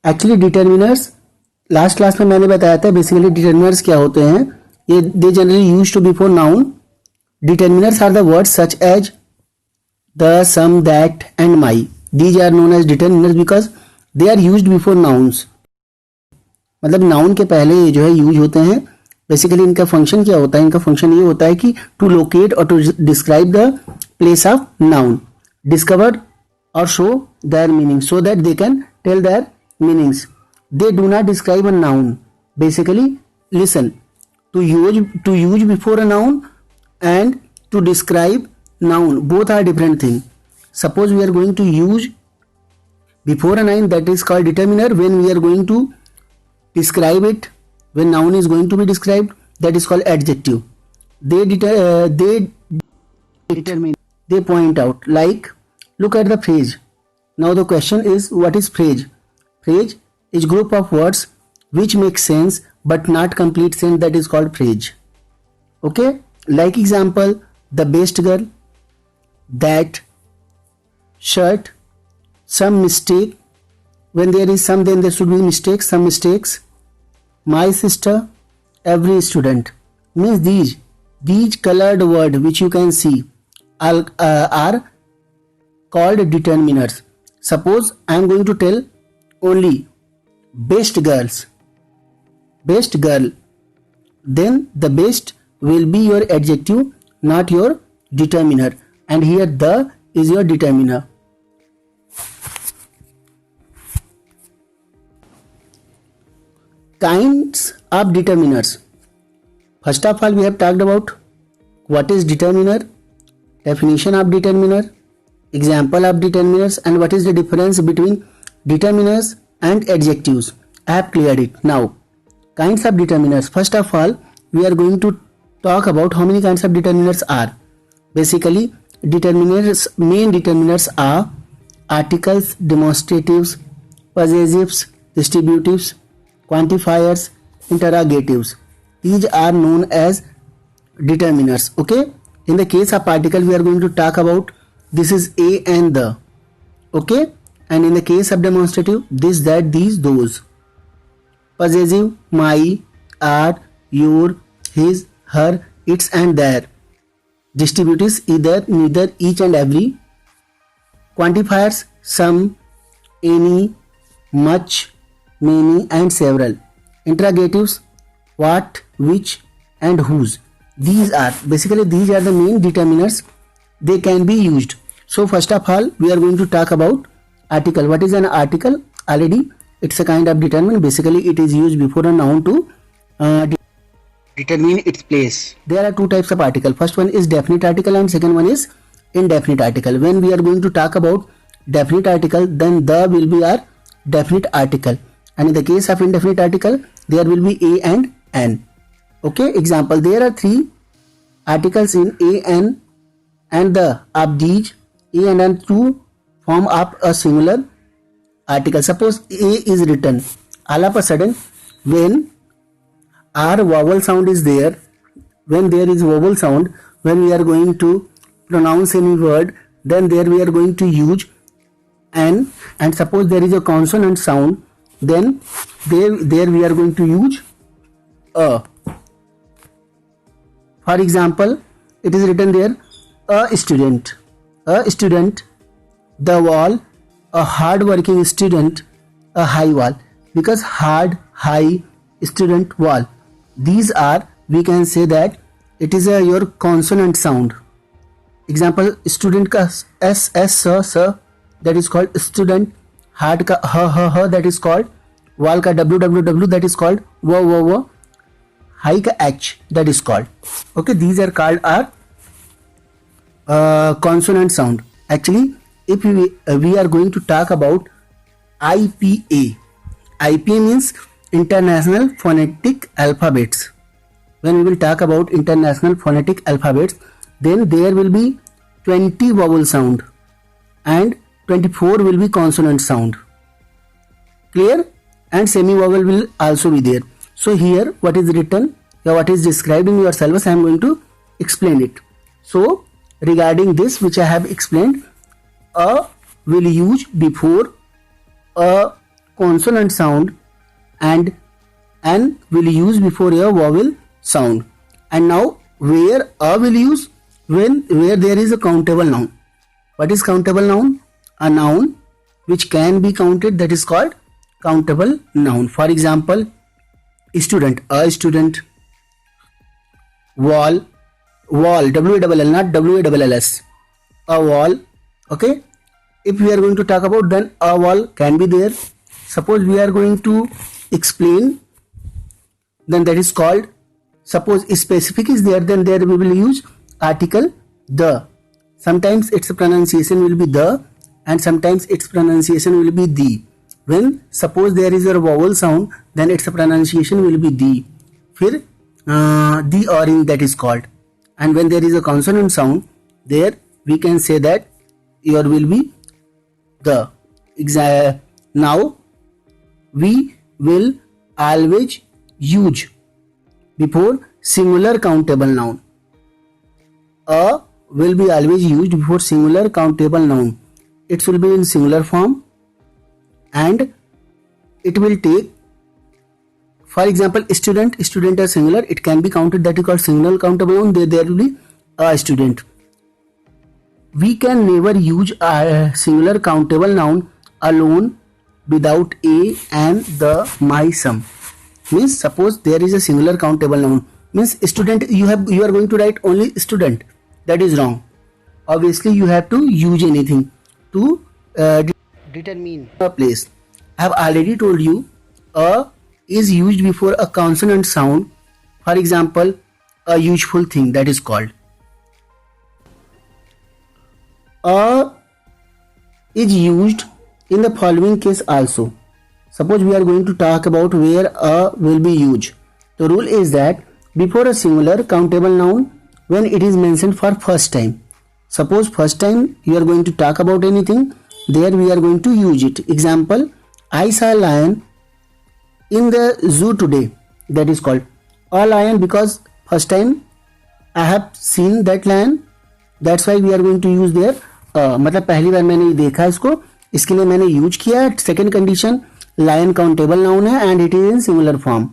Actually determiners last class में मैंने बताया था बेसिकली डिटर्मिनर्स क्या होते हैं. ये they generally use to before noun. Determiners are the words such as the, some, that and my. These are known as determiners because they are used before nouns. मतलब noun के पहले ये जो है यूज होते हैं. बेसिकली इनका function क्या होता है? इनका फंक्शन ये होता है कि टू लोकेट और to describe the place of noun, discover और show their meaning so that they can tell their meanings. They do not describe a noun. Basically listen, to use before a noun and to describe noun, both are different thing. Suppose we are going to use before a noun, that is called determiner. When we are going to describe it, when noun is going to be described, that is called adjective. They determine, they point out. Like, look at the phrase. Now the question is, what is phrase? Phrase is group of words which make sense but not complete sense, that is called phrase. Okay, like example, the best girl, that, shirt, some mistake. When there is some, then there should be mistakes, some mistakes. My sister, every student. Means these colored words which you can see are called determiners. Suppose I am going to tell only best girls, best girl, then the best will be your adjective, not your determiner, and here the is your determiner. Kinds of determiners. First of all, we have talked about what is determiner, definition of determiner, example of determiners, and what is the difference between determiners and adjectives. I have cleared it. Now, kinds of determiners. First of all, we are going to talk about how many kinds of determiners are. Basically, determiners, main determiners are articles, demonstratives, possessives, distributives, quantifiers, interrogatives. These are known as determiners. Okay. In the case of article, we are going to talk about this is a and the. Okay. And in the case of demonstrative, this, that, these, those. Possessive, my, our, your, his, her, its and their. Distributives, either, neither, each and every. Quantifiers, some, any, much, many and several. Interrogatives, what, which and whose. These are the main determiners. They can be used. So first of all, we are going to talk about article. What is an article? Already it's a kind of determiner. Basically it is used before a noun to determine its place. There are two types of article. First one is definite article and second one is indefinite article. When we are going to talk about definite article, then the will be our definite article, and in the case of indefinite article, there will be a and n. Okay, example, there are three articles in a, n, and the of these a and n to form up a singular article. Suppose a is written, all of a sudden when our vowel sound is there, when there is vowel sound, when we are going to pronounce any word, then there we are going to use n, and suppose there is a consonant sound, then there we are going to use a. For example, it is written there, a student, the wall, a hard working student, a high wall, because hard, high, student, wall, these are, we can say that it is your consonant sound. Example, student ka s, sir, that is called student. Hard ka ha, that is called. Wall ka w, that is called w. High ka h, that is called. Okay, these are called our consonant sound. Actually, if we are going to talk about IPA. IPA means International Phonetic Alphabets. When we will talk about International Phonetic Alphabets, then there will be 20 vowel sound and 24 will be consonant sound. Clear? And semi-vowel will also be there. So here what is written, what is described in your syllabus, I am going to explain it. So regarding this which I have explained, a will use before a consonant sound and N will use before a vowel sound. And now where a will use where there is a countable noun. What is countable noun? A noun which can be counted, that is called countable noun. For example, student, a student. Wall, W-A-L-L, not W-A-L-L-S, a wall. Okay, if we are going to talk about, then a wall can be there. Suppose we are going to explain, then that is called, suppose specific is there, then there we will use article the. Sometimes its pronunciation will be the and sometimes its pronunciation will be the. When suppose there is a vowel sound, then its pronunciation will be the. फिर the or in, that is called. And when there is a consonant sound, there we can say that your will be the. Now we will always use before singular countable noun. A will be always used before singular countable noun. It will be in singular form and it will take, for example, student is singular, it can be counted, that is called singular countable noun. There will be a student. We can never use a singular countable noun alone without a and the, my, some. Means suppose there is a singular countable noun, means student, you are going to write only student, that is wrong. Obviously you have to use anything to determine a place. I have already told you a is used before a consonant sound. For example, a useful thing, that is called. A is used in the following case also. Suppose we are going to talk about where a will be used. The rule is that before a singular countable noun when it is mentioned for first time. Suppose first time you are going to talk about anything, there we are going to use it. Example, I saw a lion in the zoo today, that is called a lion, because first time I have seen that lion, that's why we are going to use there. मतलब पहली बार मैंने देखा इसको, इसके लिए मैंने use किया. Second condition, lion countable noun है and it is in singular form.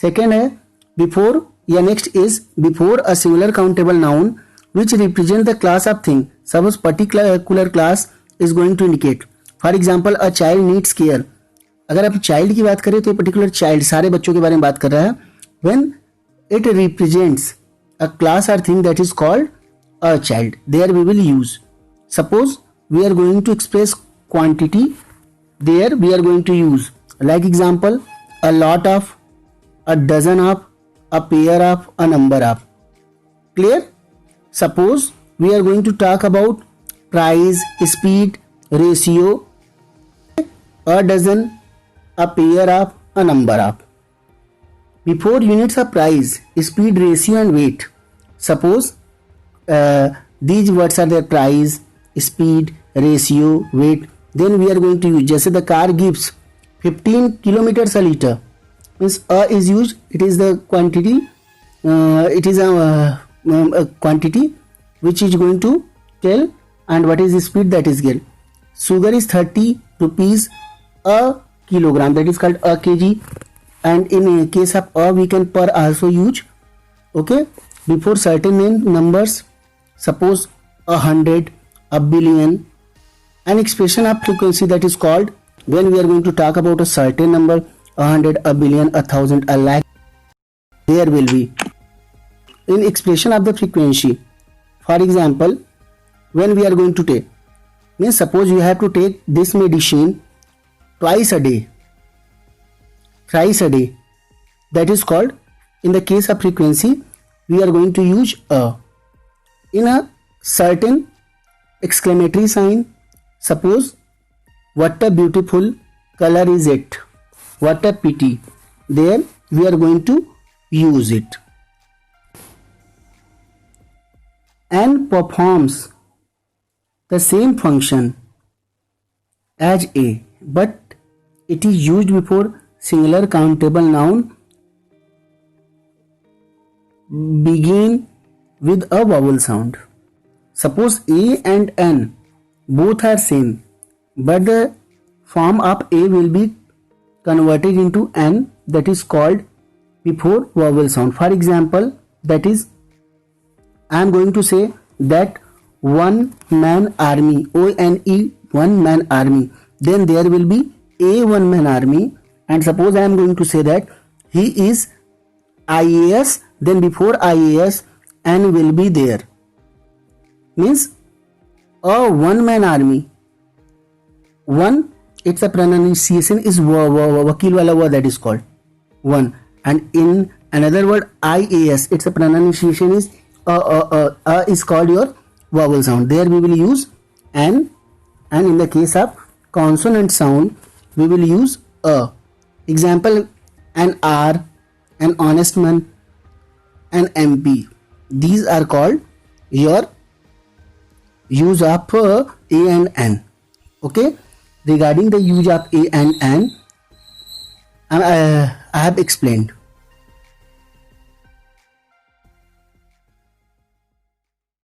Second है बिफोर या next is before a singular countable noun which represent the class of thing. Suppose particular class is going to indicate. For example a child needs care. अगर आप child की बात करें तो particular child सारे बच्चों के बारे में बात कर रहा है. When it represents a class और thing that is called a child, there we will use. Suppose we are going to express quantity, there we are going to use like example a lot of, a dozen of, a pair of, a number of. Clear? Suppose we are going to talk about price, speed, ratio, a dozen, a pair of, a number of. Before units of price, speed, ratio and weight. Suppose these words are their price, speed, ratio, weight. Then we are going to use, जैसे the car gives 15 kilometers a liter, means a is used, it is the quantity, it is a quantity which is going to tell, and what is the speed, that is given. Sugar is 30 rupees a kilogram, that is called a kg, and in case of a we can per also use. Okay, before certain numbers, suppose 100, a billion, an expression of frequency, that is called when we are going to talk about a certain number, 100, a billion, 1,000, a lakh, there will be in expression of the frequency. For example, when we are going to take, means suppose you have to take this medicine twice a day, thrice a day, that is called, in the case of frequency we are going to use a. In a certain exclamatory sign, suppose what a beautiful color is it, what a pity, there we are going to use it. And performs the same function as a, but it is used before singular countable noun begin with a vowel sound. Suppose A and N both are same, but the form of A will be converted into N, that is called before vowel sound. For example, that is, I am going to say that one man army, O-N-E, one man army. Then there will be a one man army. And suppose I am going to say that he is IAS, then before IAS N will be there. Means a one man army. One, its a pronunciation is wakil wala word, that is called one. And in another word IAS, its a pronunciation is is called your vowel sound. There we will use N, and in the case of consonant sound we will use a. Example, an R, an honest man, an MP. These are called your use of A and N. Okay, regarding the use of A and N, I have explained.